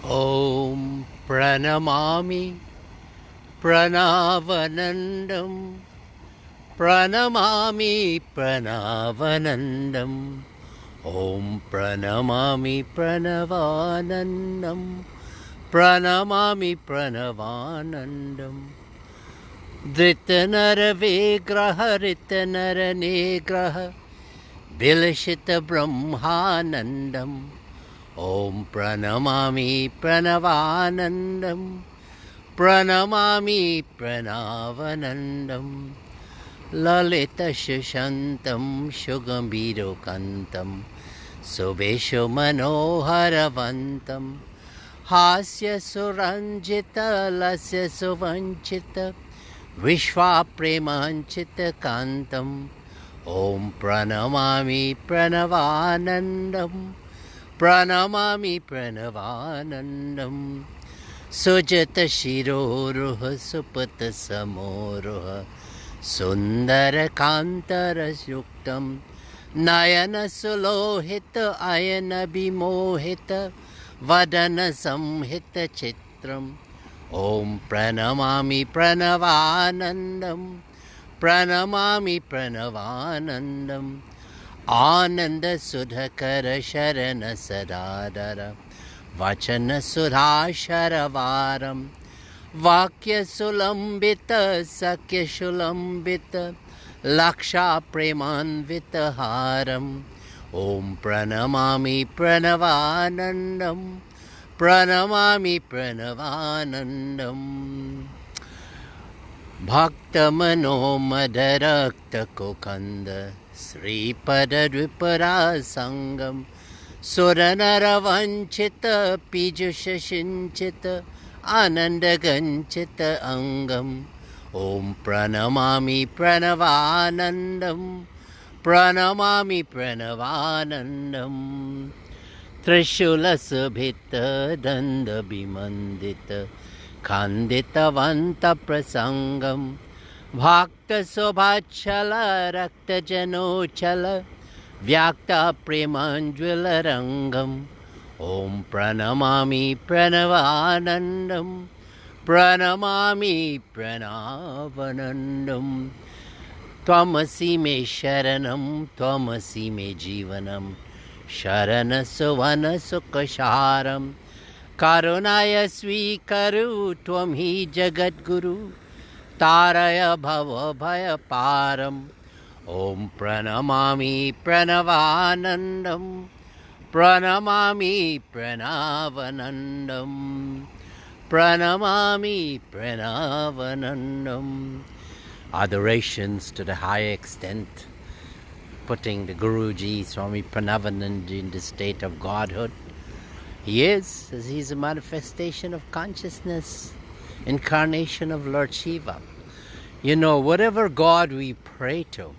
Om Pranamami Pranavanandam Pranamami Pranavanandam Om Pranamami Pranavanandam Pranamami Pranavanandam Dhritanara Vigraha Ritanara Negraha Bilashita Brahmanandam Om Pranamami Pranavanandam Pranamami Pranavanandam Lalita Shushantam Shugambiro Kantam Subesho Manoharavantam Hasya Suranjita Lasya Suvanchita Vishwa Premanchita Kantam Om Pranamami Pranavanandam Pranamami Pranavanandam Sujata Shiroruha Supata Samoruha Sundara Kantara Yuktam Nayana Sulohita Ayana Bimohita Vadana Samhita Chitram Om Pranamami Pranavanandam Pranamami Pranavanandam Ananda Sudhakara Sharana Sadadara Vachana Sudhasharavaram Vakya Sulambita Sakya Shulambita Laksha Premanvita Haram Om Pranamami Pranavanandam Pranamami Pranavanandam Bhakta Mano Madarakta Kokanda Sri Padadvipara Sangam Suranara Vanchita Pijusha Shinchita Ananda Ganchita Angam Om Pranamami Pranavanandam Pranamami Pranavanandam Trishula Subhita Danda Bimandita Kandita Vanta Prasangam Bhakta Sobhachala Rakta Janochala Vyakta Premanjvala Rangam Om Pranamami Pranavanandam Pranamami Pranavanandam Tvamasi me Sharanam Tvamasi me Jivanam Sharana Suvana Sukhasharam Karunaya Swikaru Tvam hi Jagat Guru Taraya Bhava Bhaya Param Om Pranamami Pranavanandam Pranamami Pranavanandam Pranamami Pranavanandam. Adorations to the high extent, putting the Guruji, Swami Parameshananda, in the state of Godhood. He is, as he's a manifestation of consciousness, incarnation of Lord Shiva. You know, whatever God we pray to,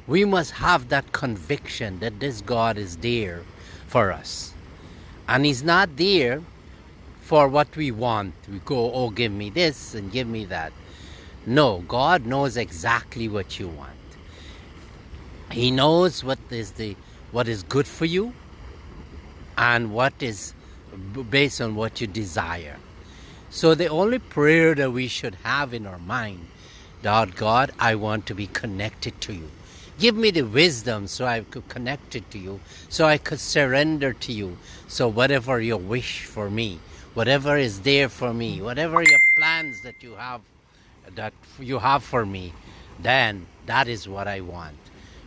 we must have that conviction that this God is there for us. And he's not there for what we want. We go, oh, give me this and give me that. No, God knows exactly what you want. He knows what is good for you and what is based on what you desire. So the only prayer that we should have in our mind, that God, I want to be connected to you. Give me the wisdom so I could connect it to you, so I could surrender to you. So whatever your wish for me, whatever is there for me, whatever your plans that you have for me, then that is what I want.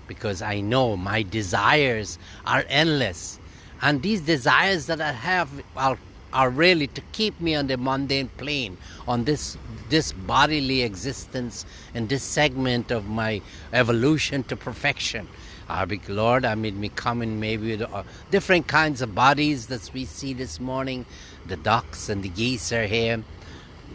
Because I know my desires are endless. And these desires that I have are really to keep me on the mundane plane, on this bodily existence, and this segment of my evolution to perfection. Lord, me come in maybe with different kinds of bodies that we see this morning. The ducks and the geese are here.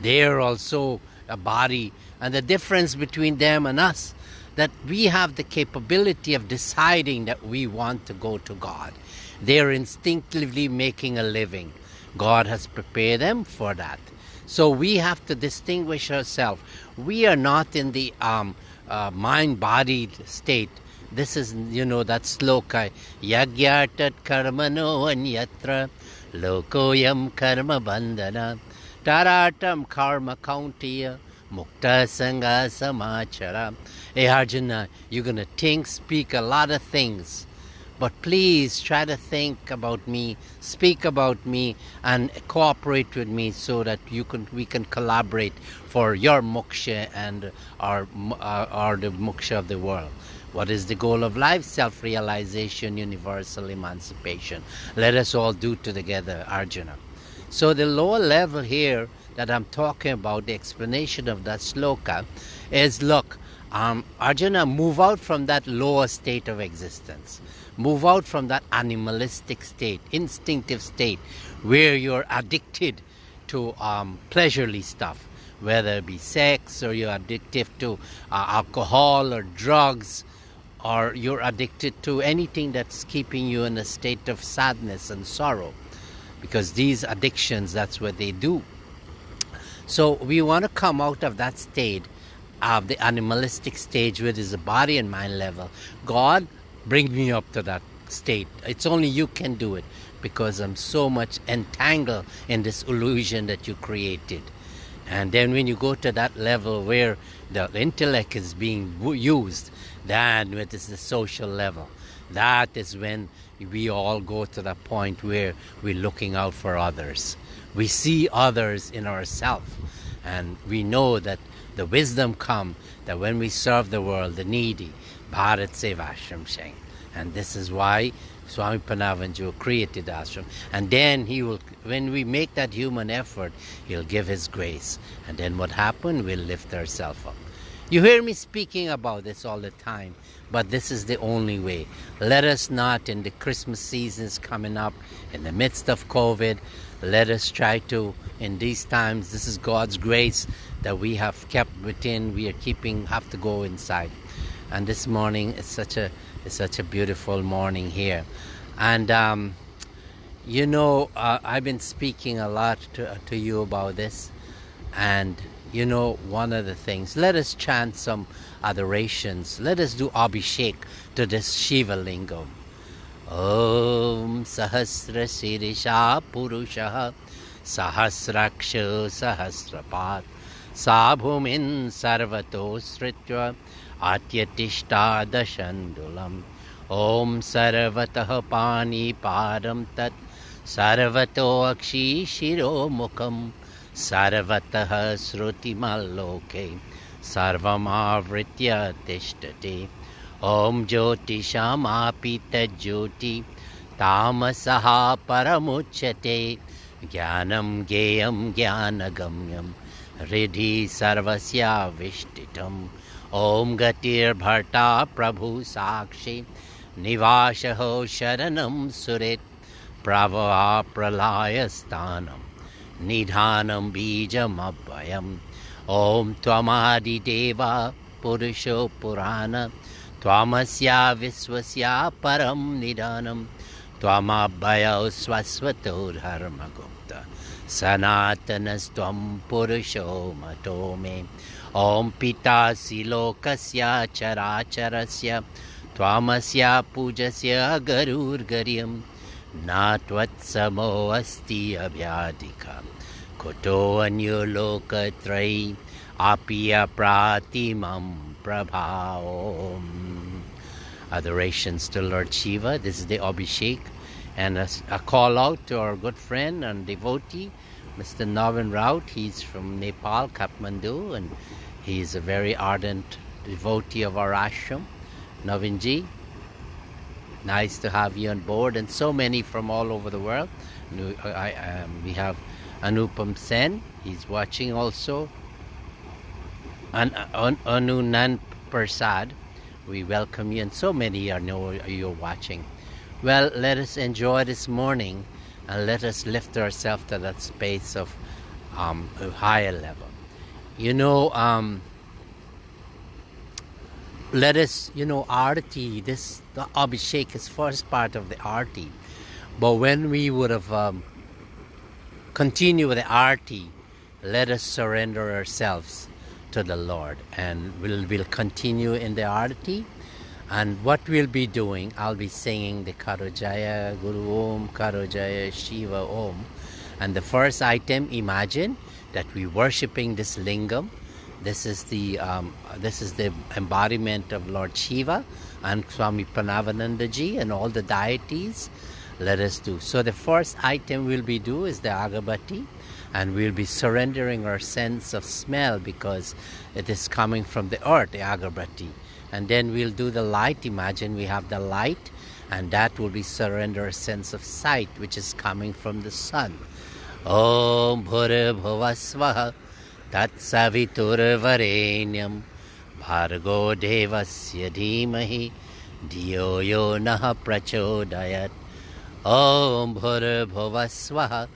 They're also a body. And the difference between them and us, that we have the capability of deciding that we want to go to God. They're instinctively making a living. God has prepared them for that. So we have to distinguish ourselves. We are not in the mind-bodied state. This is, that sloka. Yagyatat karmano anyatra lokoyam karma bandhana taratam karma kauntiya mukta sangha samachara. Hey Arjuna, you're going to speak a lot of things. But please try to think about me, speak about me, and cooperate with me so that we can collaborate for your moksha and our the moksha of the world. What is the goal of life? Self-realization, universal emancipation. Let us all do together, Arjuna. So the lower level here that I'm talking about, the explanation of that sloka, is look, Arjuna, move out from that lower state of existence. Move out from that animalistic state, instinctive state, where you're addicted to pleasurely stuff, whether it be sex, or you're addicted to alcohol or drugs, or you're addicted to anything that's keeping you in a state of sadness and sorrow. Because these addictions, that's what they do. So we want to come out of that state, of the animalistic stage, which is the body and mind level. God, bring me up to that state. It's only you can do it, because I'm so much entangled in this illusion that you created. And then when you go to that level where the intellect is being used, then it is the social level. That is when we all go to the point where we're looking out for others. We see others in ourselves, and we know that the wisdom comes that when we serve the world, the needy, BHARAT SEVASHRAM Sheng. And this is why Swami Parameshananda created ashram. And then he will, when we make that human effort, he'll give his grace. And then what happened? We'll lift ourselves up. You hear me speaking about this all the time, but this is the only way. Let us not, in the Christmas seasons coming up, in the midst of COVID, let us try to, in these times, this is God's grace that we have kept within, we are keeping, have to go inside. And this morning, it's such a beautiful morning here. And, I've been speaking a lot to you about this. And, one of the things, let us chant some adorations. Let us do abhishek to this Shiva Lingam. Om Sahasra Sirisha Purusha Sahasraksha Sahasrapat Sabhumin Sarvato Sritva Atyatishta Dashandulam Om Sarvatah Pani Param Tat Sarvato Akshi Shiro Mukham Sarvatah Sruti Maloke Sarvam Avritya Tishtate Om Jyoti Shamapita Jyoti Tamasaha Paramuchate Jnanam Geyam Jnanagamyam Riddhi Sarvasya Vishtitam Om Gatir Bharta Prabhu Sakshi Nivashaho Sharanam Surit Pravah Pralaya Sthanam Nidhanam Bijam Abhayam Om Tvamadi Deva Purusho Purana Tvamasya Viswasya Param Nidhanam Tvamabhaya Swasvato Dharmagupta Sanatanastvam Purusho Matome Om Pitasi Lokasya Characharasya Tvamasya Pujasya Garur Garyam Natvatsamo Asti Abhyadika Koto Anyo Lokatrai Apya Pratimam Prabhaom. Adorations to Lord Shiva. This is the Abhishek, and a call out to our good friend and devotee, Mr. Navin Raut. He's from Nepal, Kathmandu, and he's a very ardent devotee of our ashram. Navinji, nice to have you on board, and so many from all over the world. We have Anupam Sen, he's watching also. And Anunan Persad, we welcome you, and so many you're watching. Well, let us enjoy this morning, and let us lift ourselves to that space of a higher level. Let us, Arati, the Abhishek is first part of the Arati. But when we would have continued with the Arati, let us surrender ourselves to the Lord, and we'll continue in the Arati. And what we'll be doing, I'll be singing the Karojaya Guru Om, Karojaya Shiva Om. And the first item, imagine that we're worshipping this lingam. This is the embodiment of Lord Shiva and Swami Parameshananda ji and all the deities. Let us do. So the first item we'll be do is the agarbatti, and we'll be surrendering our sense of smell because it is coming from the earth, the agarbatti. And then we'll do the light. Imagine we have the light, and that will be surrender a sense of sight, which is coming from the sun. Om Bhura Bhuvasvaha Tat Savitur Varenyam Bhargo Devasya Dhimahi Dhiyo Yo Naha Prachodayat. Om Bhura Bhuvasvaha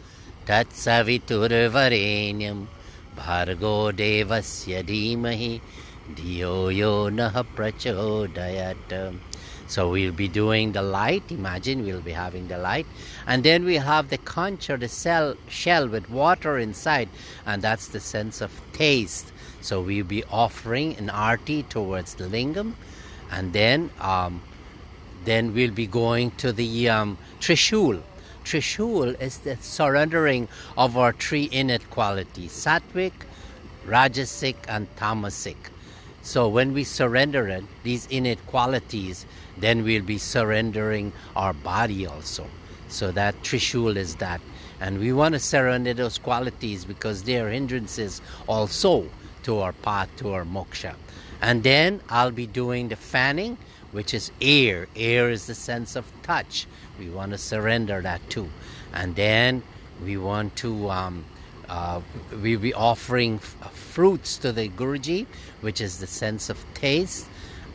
Tat Savitur Varenyam Bhargo Devasya Dhimahi Dhiyo Yo Naha Prachodayat. So we'll be doing the light. Imagine we'll be having the light. And then we have the conch or the shell with water inside. And that's the sense of taste. So we'll be offering an arti towards the lingam. And then we'll be going to the Trishul. Trishul is the surrendering of our three innate qualities. Sattvic, Rajasic and Tamasic. So when we surrender it, these innate qualities, then we'll be surrendering our body also. So that Trishul is that. And we want to surrender those qualities because they are hindrances also to our path, to our moksha. And then I'll be doing the fanning, which is air. Air is the sense of touch. We want to surrender that too. And then we want to we'll be offering fruits to the Guruji, which is the sense of taste,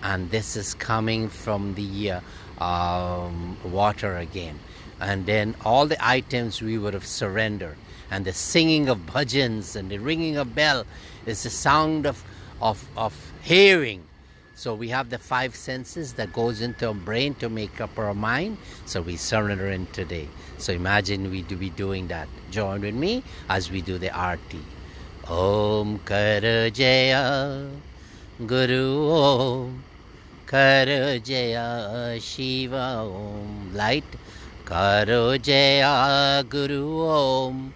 and this is coming from the water again. And then all the items we would have surrendered, and the singing of bhajans and the ringing of bell is the sound of hearing. So we have the five senses that goes into our brain to make up our mind. So we surrender in today. So imagine we do be doing that. Join with me as we do the arti. Om Karajaya Guru Om Karajaya Shiva Om. Light. Karajaya Guru Om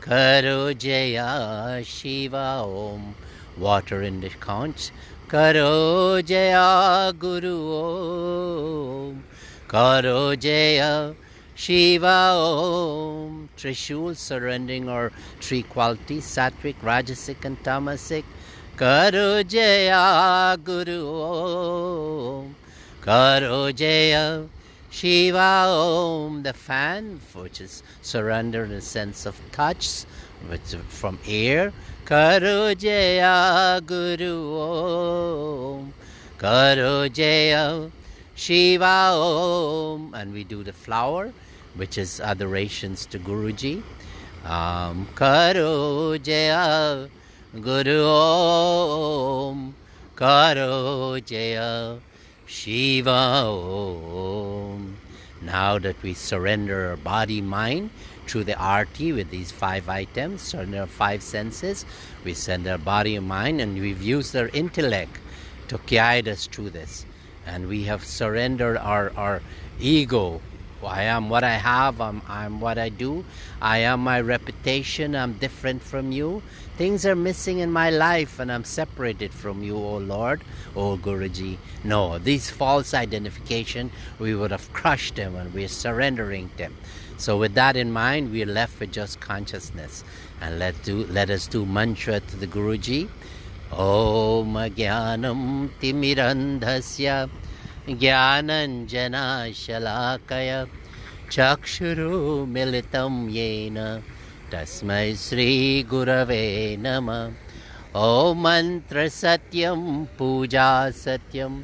Karajaya Shiva Om. Water in the conch. Karo Jaya Guru Om Karo Jaya Shiva Om. Trishul, surrendering our three qualities, Sattvic, Rajasic and Tamasic. Karo Jaya Guru Om Karo Jaya Shiva Om. The fan, which is surrender in the sense of touch, which from air. Karo Jaya Guru Om Karo Jaya Shiva Om. And we do the flower, which is adorations to Guruji. Karo Jaya Guru Om Karo Jaya Shiva Om. Now that we surrender our body, mind, through the arti with these five items, surrender our five senses, we send our body and mind, and we've used our intellect to guide us through this. And we have surrendered our ego. I am what I have, I'm what I do, I am my reputation, I'm different from you. Things are missing in my life and I'm separated from you, O Lord, O Guruji. No, these false identification, we would have crushed them and we're surrendering them. So with that in mind, we're left with just consciousness. And let us do mantra to the Guruji. Om Jnanam Timirandhasya Jnananjana Shalakaya Chakshuru Militam Yena Tasmai Sri Gurave Nama. Om Mantra Satyam Puja Satyam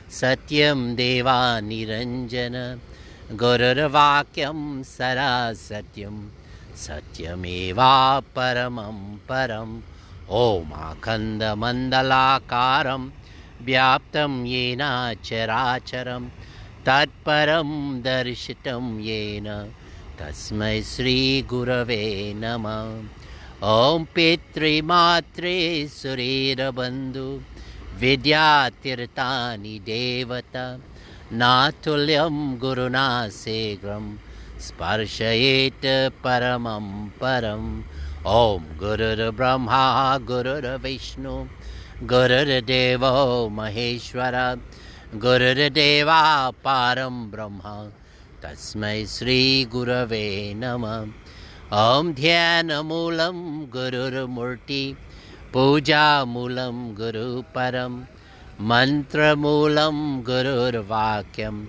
Satyam Deva Niranjana Gururvakyam Sara Satyam Satyameva Paramam Param. Om Akhanda Mandalakaram Vyaptam Yena Characharam Tatparam Darshitam Yena Tasmai Sri Gurave Nama. Om Pitri Matre Surira Bandhu Vidya tirtani devata Natulyam guruna segram Sparshayet paramam param Om Gurur Brahma Gurur Vishnu Gurur Devo Maheshwara Gurur Deva Param Brahma Tasmai Sri Gurave Namah Om Dhyana Moolam Gurur Murti Puja Moolam Guru Param Mantra Moolam Gurur Vakyam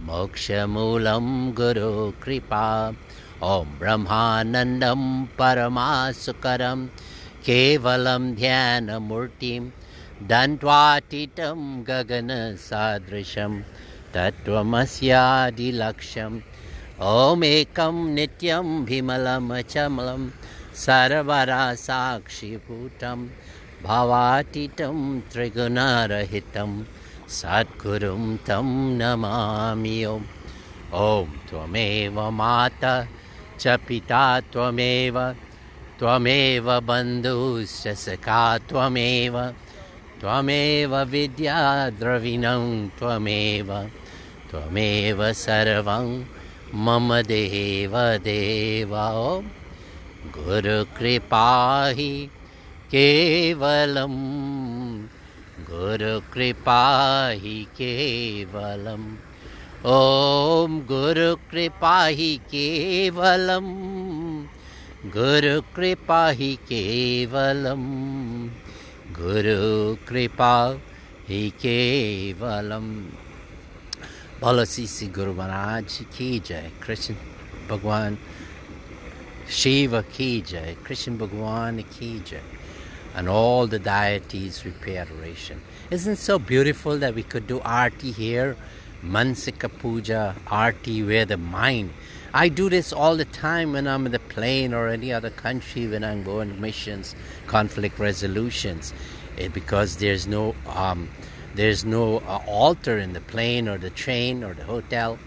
Moksha Moolam Guru Kripa Om Brahmanandam Paramasukaram Kevalam Dhyana Murtim Dantwatitam Gagana Sadrisham Tattvamasya Laksham Om Ekam Nityam Bhimalam Achamalam Sarvara Sakshi Bhutam Bhavatitam Trigunarahitam Satgurum Tam Namami Om Om Tvameva Mata Chapita Tvameva Tvameva Bandhuscha Sakha Tvameva Tvameva Vidya Dravinam Tvameva Tvameva Sarvam Mama Deva Deva Om Guru Kripahi Kevalam Guru Kripahi Kevalam Om Guru Kripahi Kevalam Guru Kripahi Kevalam Guru Kripahi Kevalam Bolo Sisi Guru Maharaj Ki Jai Krishna Bhagwan Shiva Ki Jai, Krishna Bhagwan Ki Jai, and all the deities we pay adoration. Isn't it so beautiful that we could do Aarti here, Mansica Puja, Aarti, where the mind. I do this all the time when I'm in the plane or any other country when I'm going missions, conflict resolutions, because there's no altar in the plane or the train or the hotel.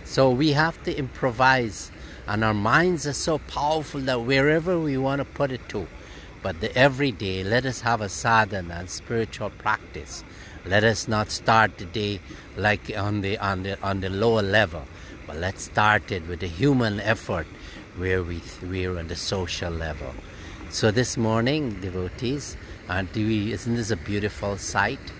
So we have to improvise. And our minds are so powerful that wherever we want to put it to. But every day, let us have a sadhana and spiritual practice. Let us not start the day like on the lower level, but let's start it with a human effort where we're on the social level. So this morning, devotees, isn't this a beautiful sight?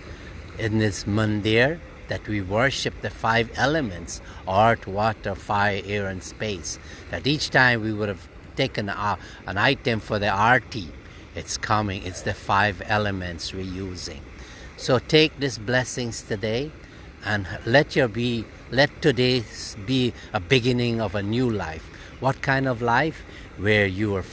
In this mandir, that we worship the five elements, earth, water, fire, air, and space. That each time we would have taken an item for the arti, it's coming, it's the five elements we're using. So take these blessings today and let today be a beginning of a new life. What kind of life? Where you're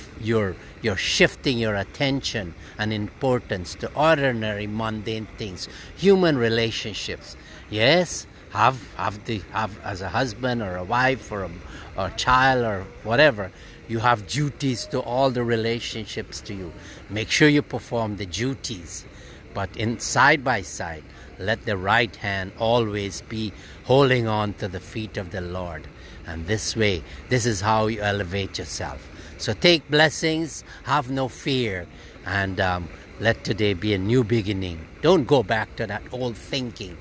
shifting your attention and importance to ordinary mundane things, human relationships. Yes, have as a husband or a wife or a child or whatever, you have duties to all the relationships to you. Make sure you perform the duties, but in side by side, let the right hand always be holding on to the feet of the Lord. And this way, this is how you elevate yourself. So take blessings, have no fear, and let today be a new beginning. Don't go back to that old thinking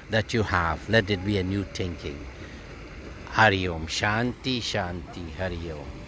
that you have. Let it be a new thinking. Hari Om. Shanti, Shanti, Hari Om.